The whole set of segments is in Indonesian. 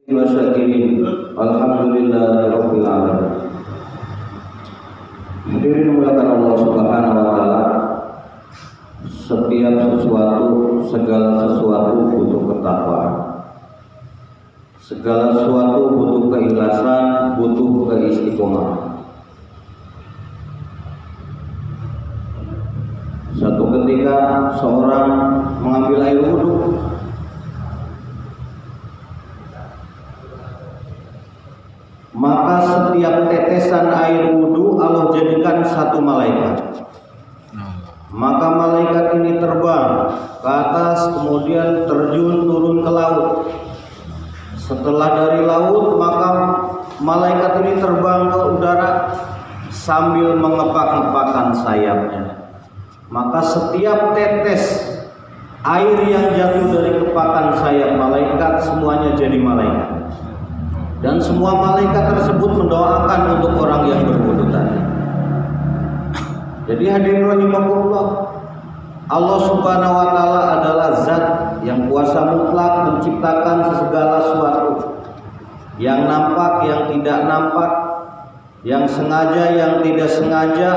Wasyakirin, alhamdulillahirabbil alamin. Hadirin dimuliakan Allah Subhanahu wa taala. Setiap sesuatu, segala sesuatu butuh ketakwaan. Segala sesuatu butuh keikhlasan, butuh keistiqomahan. Satu ketika seorang mengambil air wudhu, maka setiap tetesan air wudhu Allah jadikan satu malaikat. Maka malaikat ini terbang ke atas, kemudian terjun turun ke laut. Setelah dari laut, maka malaikat ini terbang ke udara sambil mengepak-ngepakkan sayapnya. Maka setiap tetes air yang jatuh dari kepakan sayap malaikat semuanya jadi malaikat. Dan semua malaikat tersebut mendoakan untuk orang yang berwudu tadi. Jadi hadirin rahimakumullah, Allah Subhanahu wa taala adalah zat yang kuasa mutlak menciptakan segala sesuatu, yang nampak, yang tidak nampak, yang sengaja, yang tidak sengaja,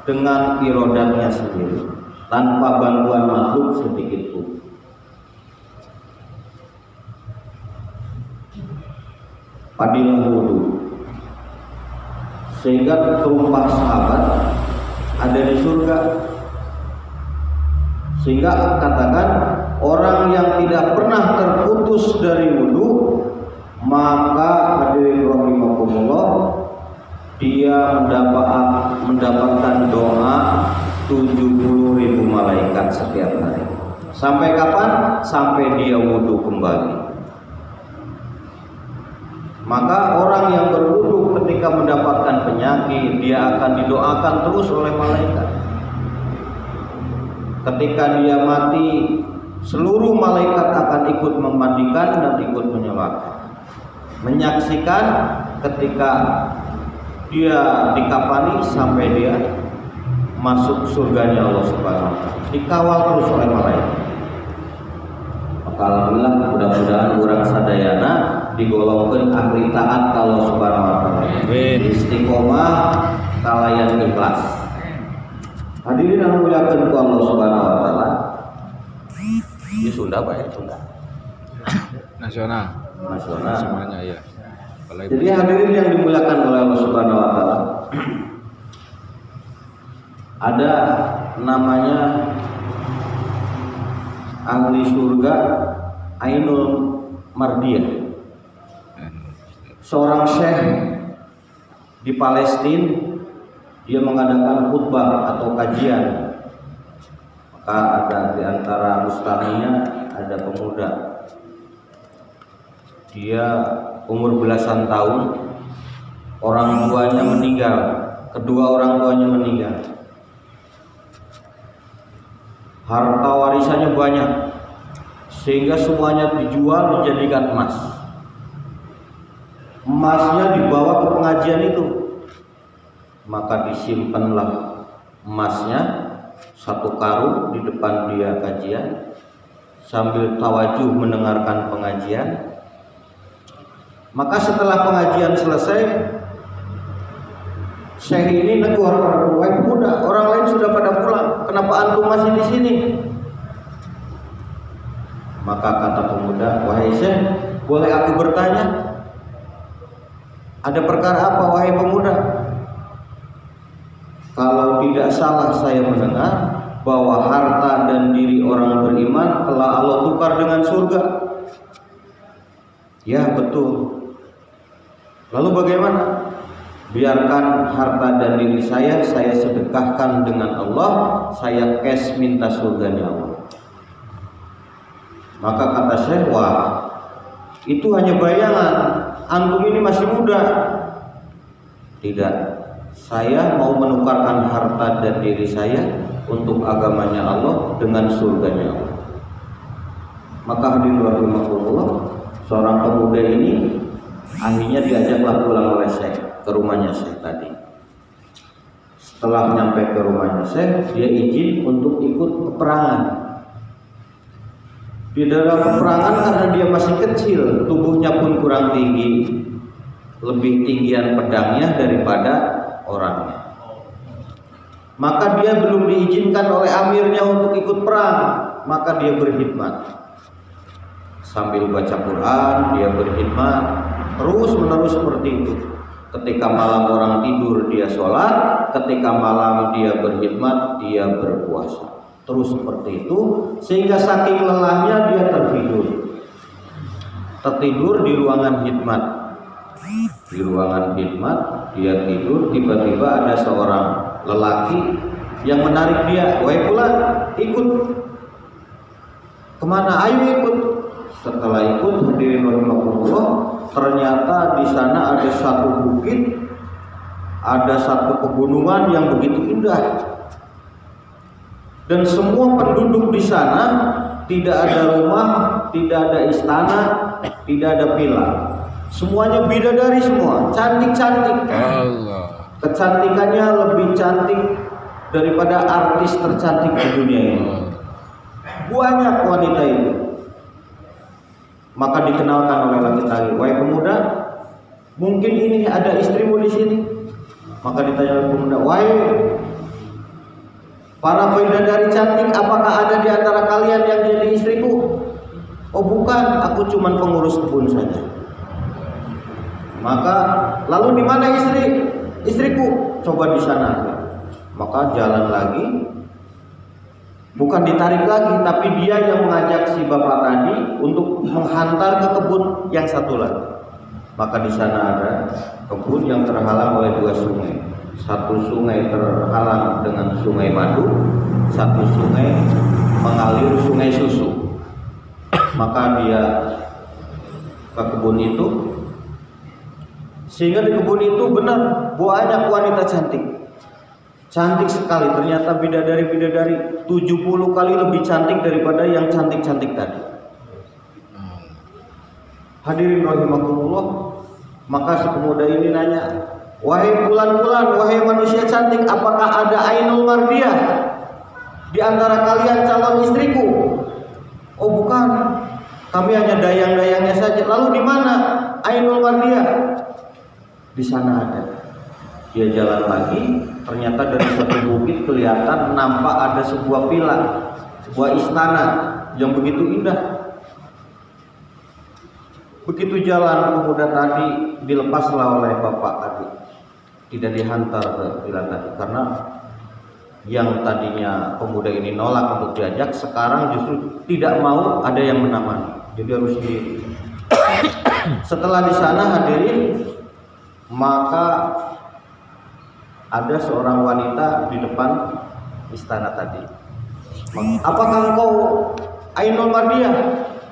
dengan irodatnya sendiri, tanpa bantuan makhluk sedikit pun. Fadilah wudu, sehingga terumpah sahabat ada di surga. Sehingga katakan orang yang tidak pernah terputus dari wudu, maka hadirin rahimakumullah, dia mendapatkan doa 70.000 malaikat setiap hari. Sampai kapan? Sampai dia wudu kembali. Maka orang yang berwudu ketika mendapatkan penyakit, dia akan didoakan terus oleh malaikat. Ketika dia mati, seluruh malaikat akan ikut memandikan dan ikut menyelamatkan. Menyaksikan ketika dia dikafani sampai dia masuk surganya Allah Subhanahu wa taala. Dikawal terus oleh malaikat. Maka alhamdulillah, mudah-mudahan urang sadayana digolongkeun ahli taat ka Allah Subhanahu wa taala. Istiqomah kalayan ikhlas. Hadirin yang dimuliakan ku Allah Subhanahu wa taala. Di Sunda Pak, Sunda. Nasional. Semuanya ya. Jadi hadirin yang dimuliakan oleh Allah Subhanahu wa taala, ada namanya ahli surga Ainul Mardiyah. Seorang syekh di Palestina, dia mengadakan khutbah atau kajian. Maka ada di antara mustaminya ada pemuda. Dia umur belasan tahun, orang tuanya meninggal, kedua orang tuanya meninggal. Harta warisannya banyak, sehingga semuanya dijual dijadikan emas. Emasnya dibawa ke pengajian itu, maka disimpanlah emasnya satu karung di depan dia kajian, sambil tawajuh mendengarkan pengajian. Maka setelah pengajian selesai, syekh ini negur, "Wahai pemuda, orang lain sudah pada pulang, kenapa antum masih di sini?" Maka kata pemuda, "Wahai syekh, boleh aku bertanya? Ada perkara apa wahai pemuda?" "Kalau tidak salah saya mendengar bahwa harta dan diri orang beriman telah Allah tukar dengan surga." "Ya, betul." "Lalu bagaimana?" "Biarkan harta dan diri saya sedekahkan dengan Allah, saya cash minta surganya Allah." Maka kata Syekh, "Wah, itu hanya bayangan, antum ini masih muda." "Tidak, saya mau menukarkan harta dan diri saya untuk agamanya Allah dengan surganya Allah." Maka hadirin rahimakumullah, seorang pemuda ini akhirnya diajaklah pulang oleh Syekh ke rumahnya Syekh tadi. Setelah nyampe ke rumahnya Syekh, dia izin untuk ikut peperangan. Di dalam peperangan karena dia masih kecil, tubuhnya pun kurang kurang tinggi, lebih tinggian pedangnya daripada orangnya. Maka dia belum diizinkan oleh amirnya untuk ikut perang, maka dia berkhidmat. Sambil baca Quran, dia berkhidmat terus menerus seperti itu. Ketika malam orang tidur, dia sholat. Ketika malam dia berkhidmat, dia berpuasa. Terus seperti itu, sehingga saking lelahnya dia tertidur di ruangan khidmat. Di ruangan khidmat dia tidur, tiba-tiba ada seorang lelaki yang menarik dia, "Wahai fulan, ikut." "Kemana?" "Ayo ikut." Setelah ikut, hadirin rahimakumullah, ternyata di sana ada satu bukit, ada satu pegunungan yang begitu indah, dan semua penduduk di sana tidak ada rumah, tidak ada istana, tidak ada villa. Semuanya bidadari semua, cantik-cantik. Allah. Kecantikannya lebih cantik daripada artis tercantik di dunia ini. Banyak wanita itu. Maka dikenalkan oleh laki tadi, "Wahai pemuda, mungkin ini ada istrimu di sini." Maka ditanya oleh pemuda, "Wahai para bidadari cantik, apakah ada di antara kalian yang jadi istriku?" "Oh bukan, aku cuma pengurus kebun saja." Maka, "Lalu di mana istriku?" "Coba di sana." Maka jalan lagi, bukan ditarik lagi, tapi dia yang mengajak si bapak tadi untuk menghantar ke kebun yang satu lagi. Maka di sana ada kebun yang terhalang oleh dua sungai. Satu sungai terhalang dengan sungai madu, satu sungai mengalir sungai susu. Maka dia ke kebun itu, sehingga di kebun itu benar banyak wanita cantik. Cantik sekali, ternyata bidadari-bidadari 70 kali lebih cantik daripada yang cantik-cantik tadi. Hadirin rahimakumullah, maka si pemuda ini nanya, "Wahai fulan-fulan, wahai manusia cantik, apakah ada Ainul Mardiyah di antara kalian calon istriku?" "Oh bukan, kami hanya dayang-dayangnya saja." "Lalu di mana Ainul Mardiyah?" "Di sana ada." Dia jalan lagi, ternyata dari satu bukit kelihatan nampak ada sebuah villa, sebuah istana yang begitu indah. Begitu jalan, pemuda tadi dilepaslah oleh bapak tadi, tidak dihantar ke villa tadi, karena yang tadinya pemuda ini nolak untuk diajak, sekarang justru tidak mau ada yang menemani, jadi harus sendiri. Setelah di sana hadirin, maka ada seorang wanita di depan istana tadi. "Apakah engkau Ainul Mardiyah?"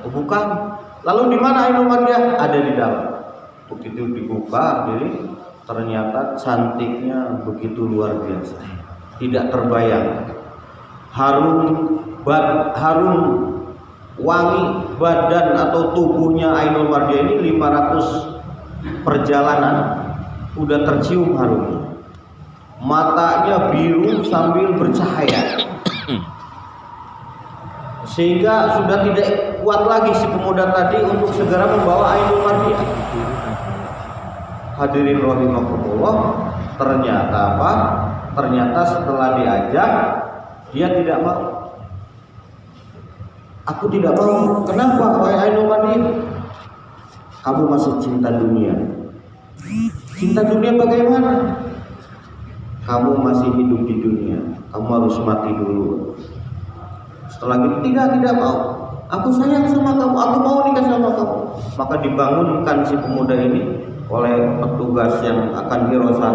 "Oh, bukan." "Lalu di mana Ainul Mardiyah?" "Ada di dalam." Begitu dibuka, jadi ternyata cantiknya begitu luar biasa, tidak terbayang. Harum wangi badan atau tubuhnya Ainul Mardiyah ini 500 perjalanan udah tercium harumnya. Matanya biru sambil bercahaya, sehingga sudah tidak kuat lagi si pemuda tadi untuk segera membawa Ainul Mardiyah. Hadirin rahimakumullah, ternyata apa? Ternyata setelah diajak, dia tidak mau. "Aku tidak mau." "Kenapa wahai Ainul Mardiyah?" "Kamu masih cinta dunia." "Cinta dunia bagaimana?" "Kamu masih hidup di dunia, kamu harus mati dulu." Setelah itu, tidak mau. "Aku sayang sama kamu, aku mau nikah sama kamu." Maka dibangunkan si pemuda ini oleh petugas yang akan hirosa.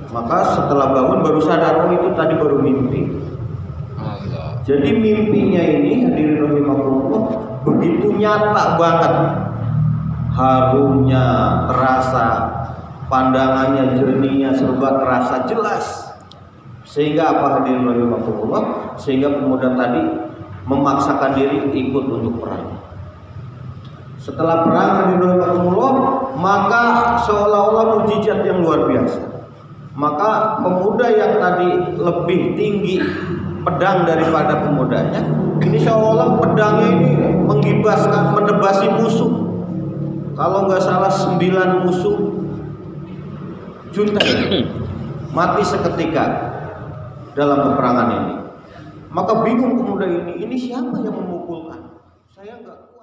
Maka setelah bangun baru sadar, oh itu tadi baru mimpi. Allah. Jadi mimpinya ini, hadirin rahimakumullah, begitu nyata banget. Harumnya terasa, pandangannya jernihnya serba terasa jelas. Sehingga apa, hadirin rahimakumullah, sehingga pemuda tadi memaksakan diri ikut untuk perang. Setelah perang, hadirin rahimakumullah, maka seolah-olah mukjizat yang luar biasa. Maka pemuda yang tadi lebih tinggi pedang daripada pemudanya, ini seolah pedangnya ini menggibaskan, menebasi musuh. kalau nggak salah 9 musuh junta ini mati seketika dalam peperangan ini. Maka bingung pemuda ini siapa yang memukulkan? Saya nggak